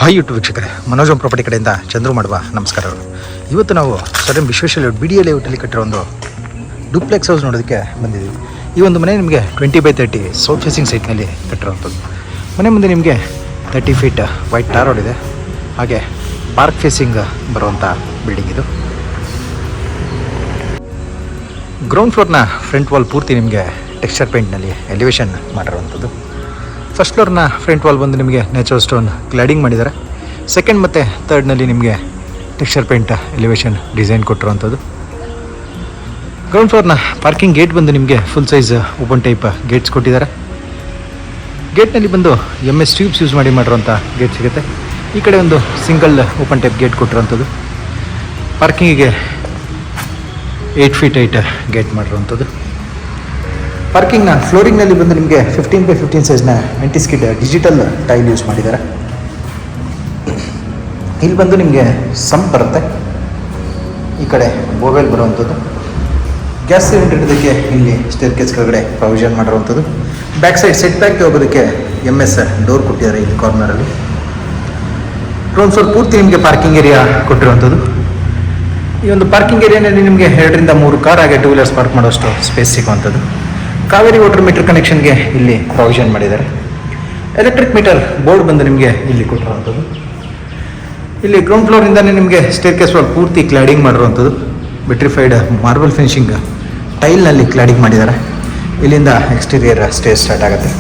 Hi YouTube ವೀಕ್ಷಕರೇ, Manoj property ಕಡೆಯಿಂದ ಚಂದ್ರು ಮಾಡುವ ನಮಸ್ಕಾರಗಳು. ಇವತ್ತು ನಾವು ಸಡನ್ ವಿಶ್ವೇಶ್ವರ ಲೇಔಟ್ BDA ಲೇಔಟಲ್ಲಿ ಕಟ್ಟಿರೋ ಒಂದು ಡುಪ್ಲೆಕ್ಸ್ ಹೌಸ್ ನೋಡೋದಕ್ಕೆ ಬಂದಿದ್ದೀವಿ. ಈ ಒಂದು ಮನೆ ನಿಮಗೆ 20x30 ಸೌತ್ ಫೇಸಿಂಗ್ ಸೈಟ್ನಲ್ಲಿ ಕಟ್ಟಿರೋವಂಥದ್ದು. ಮನೆ ಮುಂದೆ ನಿಮಗೆ 30 ಫೀಟ್ ವೈಟ್ ಟಾರ್ ರೋಡ್ ಇದೆ. ಹಾಗೆ ಪಾರ್ಕ್ ಫೇಸಿಂಗ್ ಬರುವಂಥ ಬಿಲ್ಡಿಂಗ್ ಇದು. ಗ್ರೌಂಡ್ ಫ್ಲೋರ್ನ ಫ್ರಂಟ್ ವಾಲ್ ಪೂರ್ತಿ ನಿಮಗೆ ಟೆಕ್ಸ್ಚರ್ ಪೇಂಟ್ನಲ್ಲಿ ಎಲಿವೇಷನ್ ಮಾಡಿರುವಂಥದ್ದು. ಫಸ್ಟ್ ಫ್ಲೋರ್ನ ಫ್ರಂಟ್ ವಾಲ್ ಬಂದು ನಿಮಗೆ ನ್ಯಾಚುರಲ್ ಸ್ಟೋನ್ ಕ್ಲಾಡಿಂಗ್ ಮಾಡಿದ್ದಾರೆ. ಸೆಕೆಂಡ್ ಮತ್ತು ಥರ್ಡ್ನಲ್ಲಿ ನಿಮಗೆ ಟೆಕ್ಸ್ಚರ್ ಪೇಂಟ್ ಎಲಿವೇಷನ್ ಡಿಸೈನ್ ಕೊಟ್ಟಿರುವಂಥದ್ದು. ಗ್ರೌಂಡ್ ಫ್ಲೋರ್ನ ಪಾರ್ಕಿಂಗ್ ಗೇಟ್ ಬಂದು ನಿಮಗೆ full size open type gates ಕೊಟ್ಟಿದ್ದಾರೆ. ಗೇಟ್ನಲ್ಲಿ ಬಂದು MS ಟ್ಯೂಬ್ಸ್ ಯೂಸ್ ಮಾಡಿರುವಂಥ ಗೇಟ್ ಸಿಗುತ್ತೆ. ಈ ಕಡೆ ಒಂದು ಸಿಂಗಲ್ ಓಪನ್ ಟೈಪ್ ಗೇಟ್ ಕೊಟ್ಟಿರುವಂಥದ್ದು. ಪಾರ್ಕಿಂಗಿಗೆ 8 ಫೀಟ್ 8 ಗೇಟ್ ಮಾಡಿರುವಂಥದ್ದು. ಪಾರ್ಕಿಂಗ್ನ ಫ್ಲೋರಿಂಗ್ನಲ್ಲಿ ಬಂದು ನಿಮಗೆ 15x15 ಸೈಜ್ನ ಆಂಟಿಸ್ಕಿಡ್ ಡಿಜಿಟಲ್ ಟೈಲ್ ಯೂಸ್ ಮಾಡಿದ್ದಾರೆ. ಇಲ್ಲಿ ಬಂದು ನಿಮಗೆ ಸಂಪ್ ಬರುತ್ತೆ. ಈ ಕಡೆ ಬೋರ್ವೆಲ್ ಬರುವಂಥದ್ದು. ಗ್ಯಾಸ್ ಸಿಲಿಂಡರ್ ಇಡೋದಕ್ಕೆ ಇಲ್ಲಿ ಸ್ಟೇರ್ಕೇಸ್ ಕೆಳಗಡೆ ಪ್ರೊವಿಷನ್ ಮಾಡಿರುವಂಥದ್ದು. ಬ್ಯಾಕ್ ಸೈಡ್ ಸೆಟ್ ಬ್ಯಾಕ್ಗೆ ಹೋಗೋದಕ್ಕೆ MS ಡೋರ್ ಕೊಟ್ಟಿದ್ದಾರೆ ಇಲ್ಲಿ ಕಾರ್ನರಲ್ಲಿ. ಗ್ರೌಂಡ್ ಫ್ಲೋರ್ ಪೂರ್ತಿ ನಿಮಗೆ ಪಾರ್ಕಿಂಗ್ ಏರಿಯಾ ಕೊಟ್ಟಿರುವಂಥದ್ದು. ಈ ಒಂದು ಪಾರ್ಕಿಂಗ್ ಏರಿಯಾನಲ್ಲಿ ನಿಮಗೆ 2 ರಿಂದ 3 ಕಾರ್ ಹಾಗೆ 2 ವೀಲರ್ಸ್ ಪಾರ್ಕ್ ಮಾಡೋಷ್ಟು ಸ್ಪೇಸ್ ಸಿಗುವಂಥದ್ದು. ಕಾವೇರಿ ವಾಟರ್ ಮೀಟರ್ ಕನೆಕ್ಷನ್ಗೆ ಇಲ್ಲಿ ಪ್ರೊವಿಷನ್ ಮಾಡಿದ್ದಾರೆ. ಎಲೆಕ್ಟ್ರಿಕ್ ಮೀಟರ್ ಬೋರ್ಡ್ ಬಂದು ನಿಮಗೆ ಇಲ್ಲಿ ಕೊಟ್ಟಿರುವಂಥದ್ದು. ಇಲ್ಲಿ ಗ್ರೌಂಡ್ ಫ್ಲೋರಿಂದನೇ ನಿಮಗೆ ಸ್ಟೇರ್ಕೇಸ್ ವಾಲ್ ಪೂರ್ತಿ ಕ್ಲಾಡಿಂಗ್ ಮಾಡಿರುವಂಥದ್ದು. ವಿಟ್ರಿಫೈಡ್ ಮಾರ್ಬಲ್ ಫಿನಿಶಿಂಗ್ ಟೈಲ್ನಲ್ಲಿ ಕ್ಲಾಡಿಂಗ್ ಮಾಡಿದ್ದಾರೆ. ಇಲ್ಲಿಂದ ಎಕ್ಸ್ಟೀರಿಯರ್ ಸ್ಟೇಜ್ ಸ್ಟಾರ್ಟ್ ಆಗುತ್ತೆ.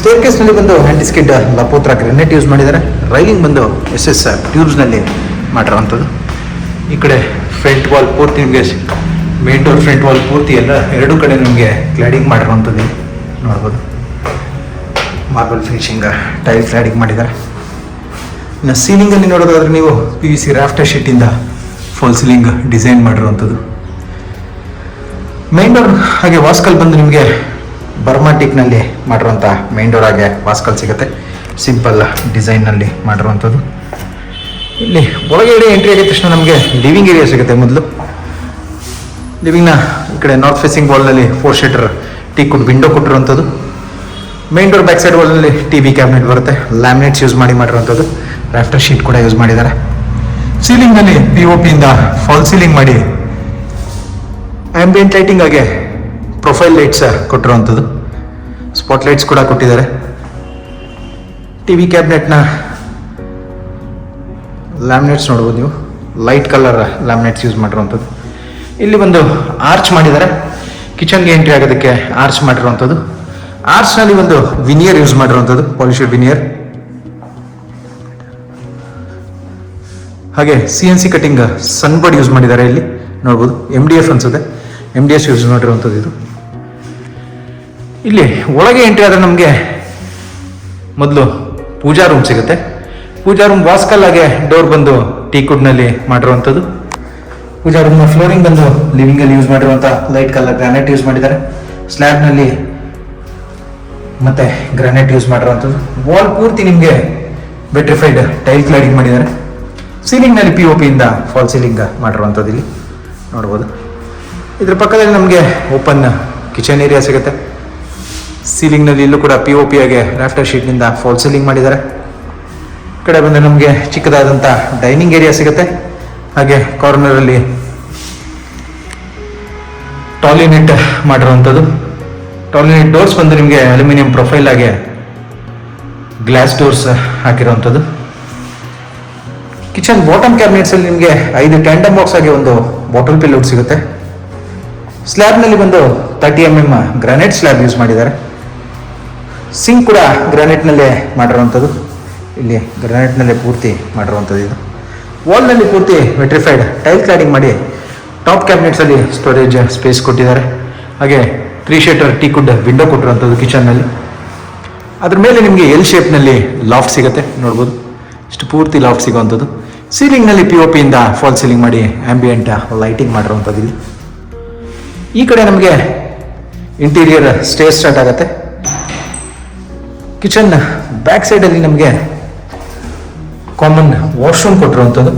ಸ್ಟೇರ್ಕೇಸ್ನಲ್ಲಿ ಬಂದು ಆಂಟಿಸ್ಕಿಡ್ ಲಪೋತ್ರ ಗ್ರೆನೇಟ್ ಯೂಸ್ ಮಾಡಿದ್ದಾರೆ. ರೈಲಿಂಗ್ ಬಂದು SS ಟ್ಯೂಬ್ಸ್ನಲ್ಲಿ ಮಾಡಿರುವಂಥದ್ದು. ಈ ಕಡೆ ಫ್ರಂಟ್ ವಾಲ್ ಪೂರ್ತಿ ನಿಮಗೆ ಮೇನ್ ಡೋರ್ ಫ್ರಂಟ್ ವಾಲ್ ಪೂರ್ತಿ ಎಲ್ಲ 2 ಕಡೆ ನಿಮಗೆ ಕ್ಲಾಡಿಂಗ್ ಮಾಡಿರುವಂಥದ್ದು ನೋಡ್ಬೋದು. ಮಾರ್ಬಲ್ ಫಿನಿಶಿಂಗ್ ಟೈಲ್ ಕ್ಲಾಡಿಂಗ್ ಮಾಡಿದ್ದಾರೆ. ಇನ್ನು ಸೀಲಿಂಗಲ್ಲಿ ನೋಡೋದಾದ್ರೆ ನೀವು PVC ರಾಫ್ಟರ್ ಶೀಟಿಂದ ಫಾಲ್ ಸೀಲಿಂಗ್ ಡಿಸೈನ್ ಮಾಡಿರುವಂಥದ್ದು. ಮೈನ್ ಡೋರ್ ಹಾಗೆ ವಾಸ್ಕಲ್ ಬಂದು ನಿಮಗೆ ಬರ್ಮಾಟಿಕ್ನಲ್ಲಿ ಮಾಡಿರುವಂಥ ಮೈನ್ ಡೋರ್ ಹಾಗೆ ವಾಸ್ಕಲ್ ಸಿಗುತ್ತೆ. ಸಿಂಪಲ್ ಡಿಸೈನ್ನಲ್ಲಿ ಮಾಡಿರುವಂಥದ್ದು. ಇಲ್ಲಿ ಒಳಗಡೆ ಎಂಟ್ರಿ ಆಗಿದ ತಕ್ಷಣ ನಮಗೆ ಲಿವಿಂಗ್ ಏರಿಯಾ ಸಿಗುತ್ತೆ. ಮೊದಲು ಲಿವಿಂಗ್ನ ಈ ಕಡೆ ನಾರ್ತ್ ಫೇಸಿಂಗ್ ವಾಲ್ನಲ್ಲಿ 4 ಶೀಟರ್ ಟೀಕುಡ್ ವಿಂಡೋ ಕೊಟ್ಟಿರುವಂಥದ್ದು. ಮೈನ್ ಡೋರ್ ಬ್ಯಾಕ್ ಸೈಡ್ ವಾಲ್ನಲ್ಲಿ TV ಕ್ಯಾಬಿನೆಟ್ ಬರುತ್ತೆ. ಲ್ಯಾಮಿನೇಟ್ಸ್ ಯೂಸ್ ಮಾಡಿರುವಂಥದ್ದು. ರಾಫ್ಟರ್ ಶೀಟ್ ಕೂಡ ಯೂಸ್ ಮಾಡಿದ್ದಾರೆ. ಸೀಲಿಂಗ್ನಲ್ಲಿ POPಯಿಂದ ಫಾಲ್ ಸೀಲಿಂಗ್ ಮಾಡಿ ಆಂಬಿಯಂಟ್ ಲೈಟಿಂಗ್ ಹಾಗೆ ಪ್ರೊಫೈಲ್ ಲೈಟ್ಸ್ ಕೊಟ್ಟಿರುವಂಥದ್ದು. ಸ್ಪಾಟ್ ಲೈಟ್ಸ್ ಕೂಡ ಕೊಟ್ಟಿದ್ದಾರೆ. TV ಕ್ಯಾಬಿನೆಟ್ನ ಲ್ಯಾಮಿನೇಟ್ಸ್ ನೋಡ್ಬೋದು ನೀವು. ಲೈಟ್ ಕಲರ್ ಲ್ಯಾಮಿನೇಟ್ಸ್ ಯೂಸ್ ಮಾಡಿರುವಂಥದ್ದು. ಇಲ್ಲಿ ಒಂದು ಆರ್ಚ್ ಮಾಡಿದ್ದಾರೆ. ಕಿಚನ್ಗೆ ಎಂಟ್ರಿ ಆಗೋದಕ್ಕೆ ಆರ್ಚ್ ಮಾಡಿರುವಂಥದ್ದು. ಆರ್ಚ್ನಲ್ಲಿ ಒಂದು ವಿನಿಯರ್ ಯೂಸ್ ಮಾಡಿರುವಂಥದ್ದು, ಪಾಲಿಶ್ಡ್ ವಿನಿಯರ್. ಹಾಗೆ CNC ಕಟಿಂಗ್ ಸನ್ಬೋರ್ಡ್ ಯೂಸ್ ಮಾಡಿದ್ದಾರೆ. ಇಲ್ಲಿ ನೋಡ್ಬೋದು MDF ಅನ್ಸುತ್ತೆ, MDF ಯೂಸ್ ಮಾಡಿರುವಂಥದ್ದು ಇದು. ಇಲ್ಲಿ ಒಳಗೆ ಎಂಟ್ರಿ ಆದರೆ ನಮಗೆ ಮೊದಲು ಪೂಜಾ ರೂಮ್ ಸಿಗುತ್ತೆ. ಪೂಜಾ ರೂಮ್ ವಾಸ್ಕಲ್ ಹಾಗೆ ಡೋರ್ ಬಂದು ಟೀಕುಡ್ನಲ್ಲಿ ಮಾಡಿರುವಂಥದ್ದು. ಪೂಜಾ ರೂಮ್ನ ಫ್ಲೋರಿಂಗ್ ಬಂದು ಲಿವಿಂಗಲ್ಲಿ ಯೂಸ್ ಮಾಡಿರುವಂಥ ಲೈಟ್ ಕಲರ್ ಗ್ರಾನೈಟ್ ಯೂಸ್ ಮಾಡಿದ್ದಾರೆ. ಸ್ಲ್ಯಾಬ್ನಲ್ಲಿ ಮತ್ತೆ ಗ್ರಾನೈಟ್ ಯೂಸ್ ಮಾಡಿರುವಂಥದ್ದು. ವಾಲ್ ಪೂರ್ತಿ ನಿಮಗೆ ವಿಟ್ರಿಫೈಡ್ ಟೈಲ್ ಕ್ಲಾಡಿಂಗ್ ಮಾಡಿದ್ದಾರೆ. ಸೀಲಿಂಗ್ನಲ್ಲಿ POPಯಿಂದ ಫಾಲ್ ಸೀಲಿಂಗ್ ಮಾಡಿರುವಂಥದ್ದು ಇಲ್ಲಿ ನೋಡ್ಬೋದು. ಇದ್ರ ಪಕ್ಕದಲ್ಲಿ ನಮಗೆ ಓಪನ್ ಕಿಚನ್ ಏರಿಯಾ ಸಿಗುತ್ತೆ. ಸೀಲಿಂಗ್ನಲ್ಲಿ ಇಲ್ಲೂ ಕೂಡ POP ಆಗಿ ರಾಫ್ಟರ್ ಶೀಟ್ನಿಂದ ಫಾಲ್ ಸೀಲಿಂಗ್ ಮಾಡಿದ್ದಾರೆ. ಈ ಕಡೆ ಬಂದು ನಮಗೆ ಚಿಕ್ಕದಾದಂಥ ಡೈನಿಂಗ್ ಏರಿಯಾ ಸಿಗುತ್ತೆ. ಹಾಗೆ ಕಾರ್ನರಲ್ಲಿ ಟಾಯ್ಲೆಟ್ ಮಾಡಿರುವಂಥದ್ದು. ಟಾಯ್ಲೆಟ್ ಡೋರ್ಸ್ ಬಂದು ನಿಮಗೆ ಅಲ್ಯೂಮಿನಿಯಂ ಪ್ರೊಫೈಲ್ ಆಗಿ ಗ್ಲಾಸ್ ಡೋರ್ಸ್ ಹಾಕಿರುವಂಥದ್ದು. ಕಿಚನ್ ಬಾಟಮ್ ಕ್ಯಾಬಿನೆಟ್ಸಲ್ಲಿ ನಿಮಗೆ 5 ಟ್ಯಾಂಡಮ್ ಬಾಕ್ಸ್ ಆಗಿ ಒಂದು ಬಾಟಲ್ ಪಿಲ್ಲೌಟ್ ಸಿಗುತ್ತೆ. ಸ್ಲ್ಯಾಬ್ನಲ್ಲಿ ಬಂದು 30 mm ಗ್ರಾನೈಟ್ ಸ್ಲ್ಯಾಬ್ ಯೂಸ್ ಮಾಡಿದ್ದಾರೆ. ಸಿಂಕ್ ಕೂಡ ಗ್ರಾನೈಟ್ನಲ್ಲೇ ಮಾಡಿರುವಂಥದ್ದು. ಇಲ್ಲಿ ಗ್ರಾನೈಟ್ನಲ್ಲೇ ಪೂರ್ತಿ ಮಾಡಿರುವಂಥದ್ದು ಇದು. ವಾಲ್ನಲ್ಲಿ ಪೂರ್ತಿ ವಿಟ್ರಿಫೈಡ್ ಟೈಲ್ ಕ್ಲಾಡಿಂಗ್ ಮಾಡಿ ಟಾಪ್ ಕ್ಯಾಬಿನೆಟ್ಸಲ್ಲಿ ಸ್ಟೋರೇಜ್ ಸ್ಪೇಸ್ ಕೊಟ್ಟಿದ್ದಾರೆ. ಹಾಗೆ 3 ಶೀಟರ್ ಟೀಕುಡ್ ವಿಂಡೋ ಕೊಟ್ಟಿರುವಂಥದ್ದು ಕಿಚನ್ನಲ್ಲಿ. ಅದ್ರ ಮೇಲೆ ನಿಮಗೆ L ಶೇಪ್ನಲ್ಲಿ ಲಾಫ್ಟ್ ಸಿಗುತ್ತೆ ನೋಡ್ಬೋದು. ಇಷ್ಟು ಪೂರ್ತಿ ಲಾಫ್ಟ್ ಸಿಗುವಂಥದ್ದು. ಸೀಲಿಂಗ್ನಲ್ಲಿ POPಯಿಂದ ಫಾಲ್ ಸೀಲಿಂಗ್ ಮಾಡಿ ಆಂಬಿಯಂಟ್ ಲೈಟಿಂಗ್ ಮಾಡಿರುವಂಥದ್ದು ಇಲ್ಲಿ. ಈ ಕಡೆ ನಮಗೆ ಇಂಟೀರಿಯರ್ ಸ್ಟೇಜ್ ಸ್ಟಾರ್ಟ್ ಆಗುತ್ತೆ. ಕಿಚನ್ ಬ್ಯಾಕ್ ಸೈಡಲ್ಲಿ ನಮಗೆ ಕಾಮನ್ ವಾಶ್ರೂಮ್ ಕೊಟ್ಟಿರುವಂಥದ್ದು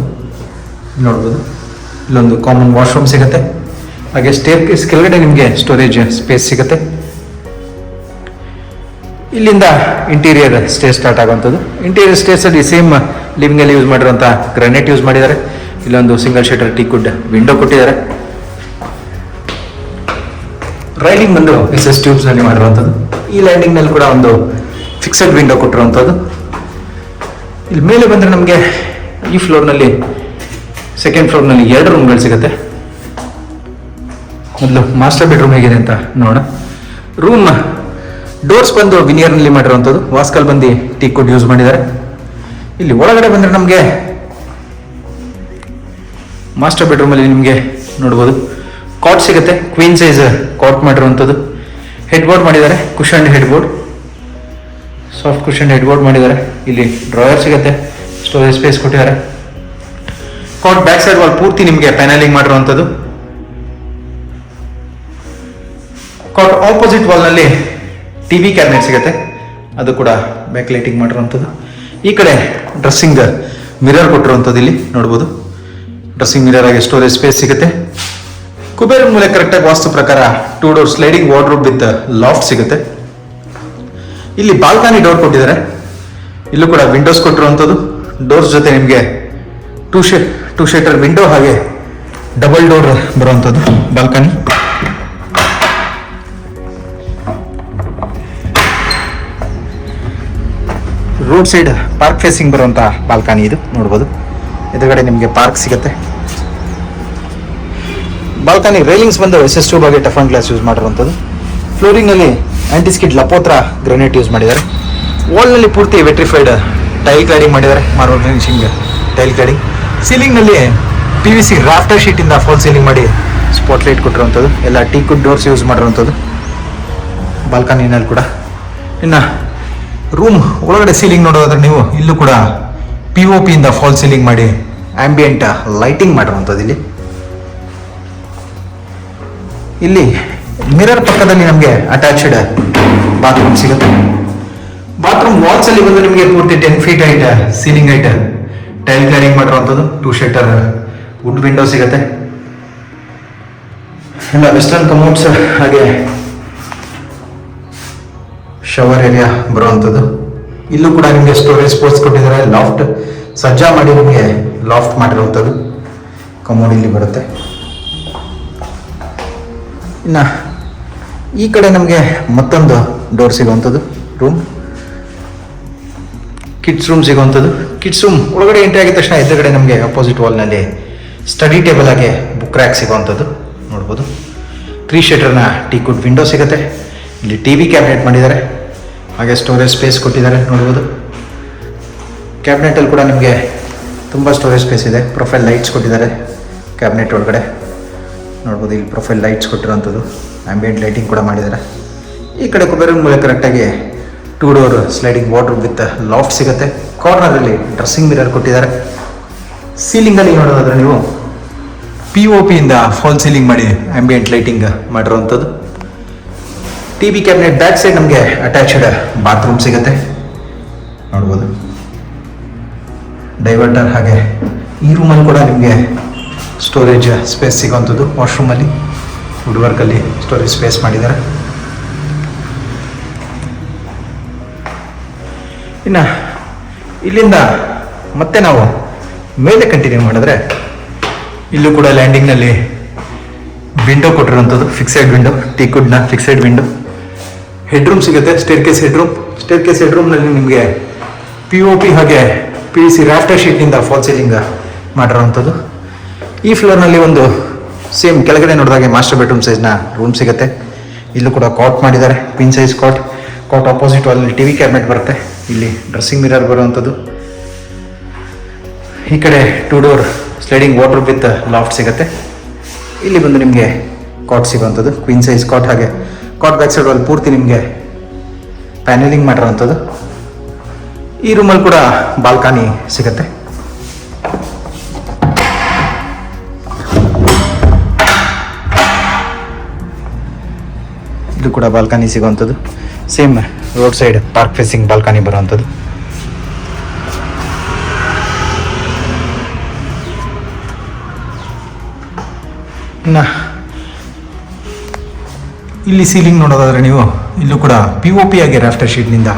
ನೋಡ್ಬೋದು. ಇಲ್ಲೊಂದು ಕಾಮನ್ ವಾಶ್ರೂಮ್ ಸಿಗುತ್ತೆ. ಹಾಗೆ ಸ್ಟೇರ್ಕೇಸ್ ಕೆಳಗಡೆ ನಿಮಗೆ ಸ್ಟೋರೇಜ್ ಸ್ಪೇಸ್ ಸಿಗುತ್ತೆ. ಇಲ್ಲಿಂದ ಇಂಟೀರಿಯರ್ ಸ್ಟೇರ್ ಸ್ಟಾರ್ಟ್ ಆಗುವಂಥದ್ದು. ಇಂಟೀರಿಯರ್ ಸ್ಟೇರ್ಸಲ್ಲಿ ಸೇಮ್ ಲಿವಿಂಗಲ್ಲಿ ಯೂಸ್ ಮಾಡಿರುವಂಥ ಗ್ರಾನೈಟ್ ಯೂಸ್ ಮಾಡಿದ್ದಾರೆ. ಇಲ್ಲೊಂದು ಸಿಂಗಲ್ ಶಟರ್ ಟೀಕ್ವುಡ್ ವಿಂಡೋ ಕೊಟ್ಟಿದ್ದಾರೆ. ರೈಲಿಂಗ್ ಬಂದು SS ಟ್ಯೂಬ್ಸ್ನಲ್ಲಿ ಮಾಡಿರುವಂಥದ್ದು. ಈ ಲ್ಯಾಂಡಿಂಗ್ನಲ್ಲಿ ಕೂಡ ಒಂದು ಫಿಕ್ಸೆಡ್ ವಿಂಡೋ ಕೊಟ್ಟಿರುವಂಥದ್ದು. ಇಲ್ಲಿ ಮೇಲೆ ಬಂದರೆ ನಮಗೆ ಈ ಫ್ಲೋರ್ನಲ್ಲಿ ಸೆಕೆಂಡ್ ಫ್ಲೋರ್ನಲ್ಲಿ 2 ರೂಮ್ಗಳು ಸಿಗುತ್ತೆ. ಮೊದಲು ಮಾಸ್ಟರ್ ಬೆಡ್ರೂಮ್ ಹೇಗಿದೆ ಅಂತ ನೋಡೋಣ. ರೂಮ್ ಡೋರ್ಸ್ ಬಂದು ವಿನಿಯರ್ನಲ್ಲಿ ಮಾಡಿರುವಂಥದ್ದು. ವಾಸ್ಕಲ್ ಬಂದು ಟೀಕ್ವುಡ್ ಯೂಸ್ ಮಾಡಿದ್ದಾರೆ. ಇಲ್ಲಿ ಒಳಗಡೆ ಬಂದರೆ ನಮಗೆ ಮಾಸ್ಟರ್ ಬೆಡ್ರೂಮಲ್ಲಿ ನಿಮಗೆ ನೋಡ್ಬೋದು ಕಾಟ್ ಸಿಗುತ್ತೆ. ಕ್ವೀನ್ ಸೈಜ್ ಕಾಟ್ ಮಾಡಿರುವಂಥದ್ದು. ಹೆಡ್ ಬೋರ್ಡ್ ಮಾಡಿದ್ದಾರೆ, cushion head board, soft cushion head board ಮಾಡಿದ್ದಾರೆ. ಇಲ್ಲಿ ಡ್ರಾಯರ್ ಸಿಗುತ್ತೆ, ಸ್ಟೋರೇಜ್ ಸ್ಪೇಸ್ ಕೊಟ್ಟಿದ್ದಾರೆ. ಕಾಟ್ ಬ್ಯಾಕ್ ಸೈಡ್ ವಾಲ್ ಪೂರ್ತಿ ನಿಮಗೆ ಪ್ಯಾನಲಿಂಗ್ ಮಾಡಿರುವಂಥದ್ದು. ಕಾಟ್ ಆಪೋಸಿಟ್ ವಾಲ್ನಲ್ಲಿ ಟಿವಿ ಕ್ಯಾಬಿನೆಟ್ ಸಿಗುತ್ತೆ, ಅದು ಕೂಡ ಬ್ಯಾಕ್ ಲೈಟಿಂಗ್ ಮಾಡಿರುವಂಥದ್ದು. ಈ ಕಡೆ ಡ್ರೆಸ್ಸಿಂಗ್ ಮಿರರ್ ಕೊಟ್ಟಿರುವಂಥದ್ದು ಇಲ್ಲಿ ನೋಡ್ಬೋದು. ಡ್ರೆಸ್ಸಿಂಗ್ ಮಿರರ್ ಆಗಿ ಸ್ಟೋರೇಜ್ ಸ್ಪೇಸ್ ಸಿಗುತ್ತೆ. ಕುಬೇರ ಮೂಲೆ ಕರೆಕ್ಟಾಗಿ ವಾಸ್ತು ಪ್ರಕಾರ 2 door sliding wardrobe with loft ಸಿಗುತ್ತೆ. ಇಲ್ಲಿ ಬಾಲ್ಕನಿ ಡೋರ್ ಕೊಟ್ಟಿದ್ದಾರೆ. ಇಲ್ಲೂ ಕೂಡ ವಿಂಡೋಸ್ ಕೊಟ್ಟಿರುವಂಥದ್ದು. ಡೋರ್ಸ್ ಜೊತೆ ನಿಮಗೆ ಟೂ ಶೇಟರ್ ವಿಂಡೋ ಹಾಗೆ ಡಬಲ್ ಡೋರ್ ಬರುವಂಥದ್ದು balcony. Road side park facing ಬರುವಂಥ ಬಾಲ್ಕನಿ ಇದು ನೋಡ್ಬೋದು. ಎದುರುಗಡೆ ನಿಮಗೆ ಪಾರ್ಕ್ ಸಿಗುತ್ತೆ. ಬಾಲ್ಕನಿ ರೈಲಿಂಗ್ಸ್ ಬಂದು SS ಟ್ಯೂಬ್ ಆಗಿ ಟಫ್ ಅಂಡ್ ಗ್ಲಾಸ್ ಯೂಸ್ ಮಾಡಿರುವಂಥದ್ದು. ಫ್ಲೋರಿಂಗ್ನಲ್ಲಿ ಆಂಟಿಸ್ಕಿಡ್ ಲಪೋತ್ರ ಗ್ರಾನೈಟ್ ಯೂಸ್ ಮಾಡಿದ್ದಾರೆ. ವಾಲ್ನಲ್ಲಿ ಪೂರ್ತಿ ವೆಟ್ರಿಫೈಡ್ ಟೈಲ್ ಕ್ಲಾಡಿಂಗ್ ಮಾಡಿದ್ದಾರೆ, ಮಾರ್ಬಲ್ ಫಿನಿಶಿಂಗ್ ಟೈಲ್ ಕ್ಲಾಡಿಂಗ್. ಸೀಲಿಂಗ್ನಲ್ಲಿ PVC ರಾಫ್ಟರ್ ಶೀಟಿಂದ ಫಾಲ್ ಸೀಲಿಂಗ್ ಮಾಡಿ ಸ್ಪಾಟ್ ಲೈಟ್ ಕೊಟ್ಟಿರುವಂಥದ್ದು. ಎಲ್ಲ ಟೀಕ್ವುಡ್ ಡೋರ್ಸ್ ಯೂಸ್ ಮಾಡಿರುವಂಥದ್ದು ಬಾಲ್ಕನಿನಲ್ಲಿ ಕೂಡ. ಇನ್ನು ರೂಮ್ ಒಳಗಡೆ ಸೀಲಿಂಗ್ ನೋಡೋದಾದ್ರೆ ನೀವು ಇಲ್ಲೂ ಕೂಡ POP ಇಂದ ಫಾಲ್ ಸೀಲಿಂಗ್ ಮಾಡಿ ಆಂಬಿಯೆಂಟ್ ಲೈಟಿಂಗ್ ಮಾಡಿರುವಂಥದ್ದು. ಇಲ್ಲಿ ಮಿರರ್ ಪಕ್ಕದಲ್ಲಿ ನಮಗೆ ಅಟ್ಯಾಚ್ಡ್ ಬಾತ್ರೂಮ್ ಸಿಗುತ್ತೆ. ಬಾತ್ರೂಮ್ ವಾಲ್ಸ್ ಅಲ್ಲಿ ಬಂದು ನಿಮಗೆ ಪೂರ್ತಿ 10 feet height ceiling height tile cladding ಮಾಡಿರುವಂಥದ್ದು. 2 ಶಟರ್ ವುಡ್ ವಿಂಡೋ ಸಿಗುತ್ತೆ. ಎಲ್ಲ ವೆಸ್ಟರ್ನ್ ಕಮೋಡ್ಸ್ ಹಾಗೆ ಶವರ್ ಏರಿಯಾ ಬರುವಂಥದ್ದು. ಇಲ್ಲೂ ಕೂಡ ನಿಮಗೆ ಸ್ಟೋರೇಜ್ ಸ್ಪೇಸ್ ಕೊಟ್ಟಿದ್ದಾರೆ. ಲಾಫ್ಟ್ ಸಜ್ಜಾ ಮಾಡಿ ನಿಮಗೆ ಲಾಫ್ಟ್ ಮಾಡಿರುವಂಥದ್ದು ಕಮೋಡ್ ಇಲ್ಲಿ ಬರುತ್ತೆ. ಇನ್ನು ಈ ಕಡೆ ನಮಗೆ ಮತ್ತೊಂದು ಡೋರ್ ಸಿಗುವಂಥದ್ದು ರೂಮ್, ಕಿಡ್ಸ್ ರೂಮ್ ಸಿಗುವಂಥದ್ದು. ಕಿಡ್ಸ್ ರೂಮ್ ಒಳಗಡೆ ಎಂಟ್ರಿ ಆಗಿದ ತಕ್ಷಣ ಎದುರುಗಡೆ ನಮಗೆ ಅಪೋಸಿಟ್ ವಾಲ್ನಲ್ಲಿ ಸ್ಟಡಿ ಟೇಬಲ್ ಆಗಿ ಬುಕ್ ರ್ಯಾಕ್ ಸಿಗುವಂಥದ್ದು ನೋಡ್ಬೋದು. 3 ಶಟರ್ನ ಟೀಕ್ವುಡ್ ವಿಂಡೋ ಸಿಗುತ್ತೆ. ಇಲ್ಲಿ TV ಕ್ಯಾಬಿನೆಟ್ ಮಾಡಿದ್ದಾರೆ, ಹಾಗೆ ಸ್ಟೋರೇಜ್ ಸ್ಪೇಸ್ ಕೊಟ್ಟಿದ್ದಾರೆ ನೋಡ್ಬೋದು. ಕ್ಯಾಬಿನೆಟಲ್ಲಿ ಕೂಡ ನಿಮಗೆ ತುಂಬ ಸ್ಟೋರೇಜ್ ಸ್ಪೇಸ್ ಇದೆ. ಪ್ರೊಫೈಲ್ ಲೈಟ್ಸ್ ಕೊಟ್ಟಿದ್ದಾರೆ ಕ್ಯಾಬಿನೆಟ್ ಒಳಗಡೆ ನೋಡ್ಬೋದು. ಇಲ್ಲಿ ಪ್ರೊಫೈಲ್ ಲೈಟ್ಸ್ ಕೊಟ್ಟಿರೋಂಥದ್ದು, ಆಂಬಿಯೆಂಟ್ ಲೈಟಿಂಗ್ ಕೂಡ ಮಾಡಿದ್ದಾರೆ. ಈ ಕಡೆ ಕುಬೇರ ಮೂಲೆ ಕರೆಕ್ಟಾಗಿ 2 door sliding wardrobe with loft ಸಿಗುತ್ತೆ. ಕಾರ್ನರಲ್ಲಿ ಡ್ರೆಸ್ಸಿಂಗ್ ಮಿರರ್ ಕೊಟ್ಟಿದ್ದಾರೆ. ಸೀಲಿಂಗಲ್ಲಿ ನೋಡೋದಾದ್ರೆ ನೀವು POP ಇಂದ ಫಾಲ್ ಸೀಲಿಂಗ್ ಮಾಡಿ ಆಂಬಿಯೆಂಟ್ ಲೈಟಿಂಗ್ ಮಾಡಿರೋವಂಥದ್ದು. TV ಕ್ಯಾಬಿನೆಟ್ ಬ್ಯಾಕ್ ಸೈಡ್ ನಮಗೆ ಅಟ್ಯಾಚ್ಡ್ ಬಾತ್ರೂಮ್ ಸಿಗುತ್ತೆ ನೋಡ್ಬೋದು. ಡೈವರ್ಟರ್ ಹಾಗೆ ಈ ರೂಮಲ್ಲಿ ಕೂಡ ನಿಮಗೆ ಸ್ಟೋರೇಜ್ ಸ್ಪೇಸ್ ಸಿಗೋವಂಥದ್ದು. ವಾಶ್ರೂಮಲ್ಲಿ ವುಡ್ ವರ್ಕಲ್ಲಿ ಸ್ಟೋರೇಜ್ ಸ್ಪೇಸ್ ಮಾಡಿದ್ದಾರೆ. ಇನ್ನು ಇಲ್ಲಿಂದ ಮತ್ತೆ ನಾವು ಮೇಲೆ ಕಂಟಿನ್ಯೂ ಮಾಡಿದ್ರೆ ಇಲ್ಲೂ ಕೂಡ ಲ್ಯಾಂಡಿಂಗ್ನಲ್ಲಿ ವಿಂಡೋ ಕೊಟ್ಟಿರೋಂಥದ್ದು, ಫಿಕ್ಸೆಡ್ ವಿಂಡೋ, ಟೀಕ್ವುಡ್ನ ಫಿಕ್ಸೆಡ್ ವಿಂಡೋ. ಹೆಡ್ರೂಮ್ ಸಿಗುತ್ತೆ, ಸ್ಟೇರ್ಕೇಸ್ ಹೆಡ್ರೂಮ್ನಲ್ಲಿ ನಿಮಗೆ POP ಹಾಗೆ PVC ರಾಫ್ಟರ್ ಶೀಟ್ನಿಂದ ಫಾಲ್ ಸೀಲಿಂಗ್ ಮಾಡಿರೋವಂಥದ್ದು. ಈ ಫ್ಲೋರ್ನಲ್ಲಿ ಒಂದು ಸೇಮ್ ಕೆಳಗಡೆ ನೋಡಿದಾಗೆ ಮಾಸ್ಟರ್ ಬೆಡ್ರೂಮ್ ಸೈಜ್ನ ರೂಮ್ ಸಿಗುತ್ತೆ. ಇಲ್ಲೂ ಕೂಡ ಕಾಟ್ ಮಾಡಿದ್ದಾರೆ, ಕ್ವೀನ್ ಸೈಜ್ ಕಾಟ್. ಆಪೋಸಿಟ್ ವಾಲಲ್ಲಿ TV ಕ್ಯಾಬಿನೆಟ್ ಬರುತ್ತೆ. ಇಲ್ಲಿ ಡ್ರೆಸ್ಸಿಂಗ್ ಮಿರರ್ ಬರುವಂಥದ್ದು. ಈ ಕಡೆ 2 door sliding wardrobe with loft ಸಿಗುತ್ತೆ. ಇಲ್ಲಿ ಬಂದು ನಿಮಗೆ ಕಾಟ್ ಸಿಗುವಂಥದ್ದು, ಕ್ವೀನ್ ಸೈಜ್ ಕಾಟ್. ಹಾಗೆ ಕಾಟ್ ಬ್ಯಾಕ್ ಸೈಡ್ ಅಲ್ಲಿ ಪೂರ್ತಿ ನಿಮಗೆ ಪ್ಯಾನೆಲಿಂಗ್ ಮಾಡಿರೋವಂಥದ್ದು. ಈ ರೂಮಲ್ಲಿ ಕೂಡ ಬಾಲ್ಕನಿ ಸಿಗುತ್ತೆ. ಇದು ಕೂಡ ಬಾಲ್ಕನಿ ಸಿಗುವಂಥದ್ದು. Same road side park facing balcony ಬರುವಂಥದ್ದು. ಇನ್ನು ಇಲ್ಲಿ ಸೀಲಿಂಗ್ ನೋಡೋದಾದ್ರೆ ನೀವು ಇಲ್ಲೂ ಕೂಡ ಪಿ ಒ ಪಿ ಆಗಿ ರಾಫ್ಟರ್ ಶೀಟ್ನಿಂದ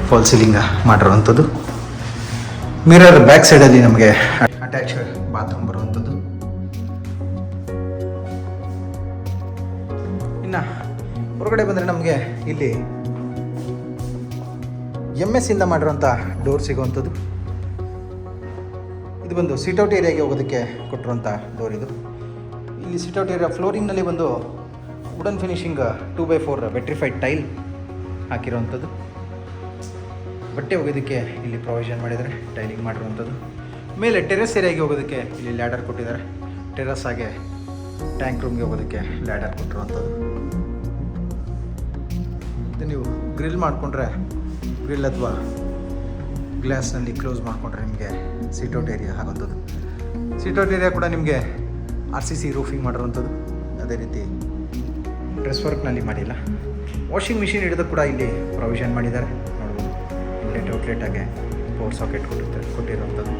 ಫಾಲ್ ಸೀಲಿಂಗ್ ಮಾಡಿರುವಂಥದ್ದು. ಮಿರರ್ ಬ್ಯಾಕ್ ಸೈಡಲ್ಲಿ ನಮಗೆ ಅಟ್ಯಾಚ್ ಬಾತ್ರೂಮ್ ಬರುವಂಥದ್ದು. ಇನ್ನು ಹೊರಗಡೆ ಬಂದರೆ ನಮಗೆ ಇಲ್ಲಿ MS ಇಂದ ಮಾಡಿರೋಂಥ ಡೋರ್ ಸಿಗುವಂಥದ್ದು. ಇದು ಬಂದು ಸಿಟ್ಔಟ್ ಏರಿಯಾಗೆ ಹೋಗೋದಕ್ಕೆ ಕೊಟ್ಟಿರುವಂಥ ಡೋರ್ ಇದು. ಇಲ್ಲಿ ಸಿಟ್ಔಟ್ ಏರಿಯಾ ಫ್ಲೋರಿಂಗ್ನಲ್ಲಿ ಒಂದು wooden finishing 2x4 vitrified tile ಹಾಕಿರುವಂಥದ್ದು. ಬಟ್ಟೆ ಹೋಗೋದಕ್ಕೆ ಇಲ್ಲಿ ಪ್ರೊವಿಷನ್ ಮಾಡಿದ್ದಾರೆ, ಟೈಲಿಂಗ್ ಮಾಡಿರುವಂಥದ್ದು. ಮೇಲೆ ಟೆರೆಸ್ ಏರಿಯಾಗೆ ಹೋಗೋದಕ್ಕೆ ಇಲ್ಲಿ ಲ್ಯಾಡರ್ ಕೊಟ್ಟಿದ್ದಾರೆ. ಟೆರೆಸ್ ಹಾಗೆ ಟ್ಯಾಂಕ್ ರೂಮ್ಗೆ ಹೋಗೋದಕ್ಕೆ ಲ್ಯಾಡರ್ ಕೊಟ್ಟಿರುವಂಥದ್ದು. ಇದು ನೀವು ಗ್ರಿಲ್ ಮಾಡಿಕೊಂಡ್ರೆ, ಗ್ರಿಲ್ ಅಥವಾ ಗ್ಲಾಸ್ನಲ್ಲಿ ಕ್ಲೋಸ್ ಮಾಡಿಕೊಂಡ್ರೆ ನಿಮಗೆ ಸಿಟ್ಔಟ್ ಏರಿಯಾ ಆಗುವಂಥದ್ದು. ಸಿಟ್ಔಟ್ ಏರಿಯಾ ಕೂಡ ನಿಮಗೆ RCC ರೂಫಿಂಗ್ ಮಾಡಿರುವಂಥದ್ದು. ಅದೇ ರೀತಿ ಡ್ರೆಸ್ ವರ್ಕ್ನಲ್ಲಿ ಮಾಡಿಲ್ಲ. ವಾಷಿಂಗ್ ಮಿಷಿನ್ ಹಿಡಿದು ಕೂಡ ಇಲ್ಲಿ ಪ್ರೊವಿಷನ್ ಮಾಡಿದ್ದಾರೆ. ನೋಡ್ಬೋದು, ಇನ್ಲೆಟ್ ಔಟ್ಲೆಟಾಗೆ ಪವರ್ ಸಾಕೆಟ್ ಕೊಟ್ಟಿರುವಂಥದ್ದು.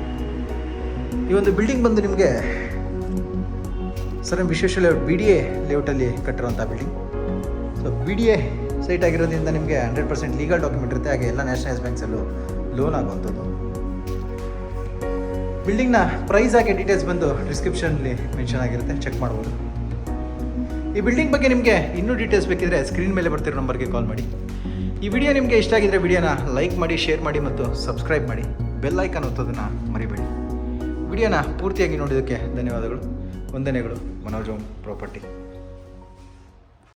ಈ ಒಂದು ಬಿಲ್ಡಿಂಗ್ ಬಂದು ನಿಮಗೆ ಸರ್ ವಿಶ್ವೇಶ ಲೇಔಟ್ BDA ಲೇಔಟಲ್ಲಿ ಕಟ್ಟಿರುವಂಥ ಬಿಲ್ಡಿಂಗ್. ಸೊ BDA ಸೈಟ್ ಆಗಿರೋದ್ರಿಂದ ನಿಮಗೆ 100% ಲೀಗಲ್ ಡಾಕ್ಯುಮೆಂಟ್ ಇರುತ್ತೆ. ಹಾಗೆ ಎಲ್ಲ ನ್ಯಾಷನಲೈಸ್ ಬ್ಯಾಂಕ್ಸಲ್ಲೂ ಲೋನ್ ಆಗುವಂಥದ್ದು. ಬಿಲ್ಡಿಂಗ್ನ ಪ್ರೈಸ್ ಹಾಗೆ ಡೀಟೇಲ್ಸ್ ಬಂದು ಡಿಸ್ಕ್ರಿಪ್ಷನಲ್ಲಿ ಮೆನ್ಷನ್ ಆಗಿರುತ್ತೆ, ಚೆಕ್ ಮಾಡ್ಬೋದು. ಈ ಬಿಲ್ಡಿಂಗ್ ಬಗ್ಗೆ ನಿಮಗೆ ಇನ್ನೂ ಡೀಟೇಲ್ಸ್ ಬೇಕಿದ್ರೆ ಸ್ಕ್ರೀನ್ ಮೇಲೆ ಬರ್ತಿರೋ ನಂಬರ್ಗೆ ಕಾಲ್ ಮಾಡಿ. ಈ ವಿಡಿಯೋ ನಿಮಗೆ ಇಷ್ಟ ಆಗಿದ್ರೆ ವಿಡಿಯೋನ ಲೈಕ್ ಮಾಡಿ, ಶೇರ್ ಮಾಡಿ ಮತ್ತು ಸಬ್ಸ್ಕ್ರೈಬ್ ಮಾಡಿ. ಬೆಲ್ ಐಕಾನ್ ಒತ್ತೋದನ್ನು ಮರಿಬೇಡಿ. ವಿಡಿಯೋನ ಪೂರ್ತಿಯಾಗಿ ನೋಡೋದಕ್ಕೆ ಧನ್ಯವಾದಗಳು. ವಂದನೆಗಳು. Manoj home property.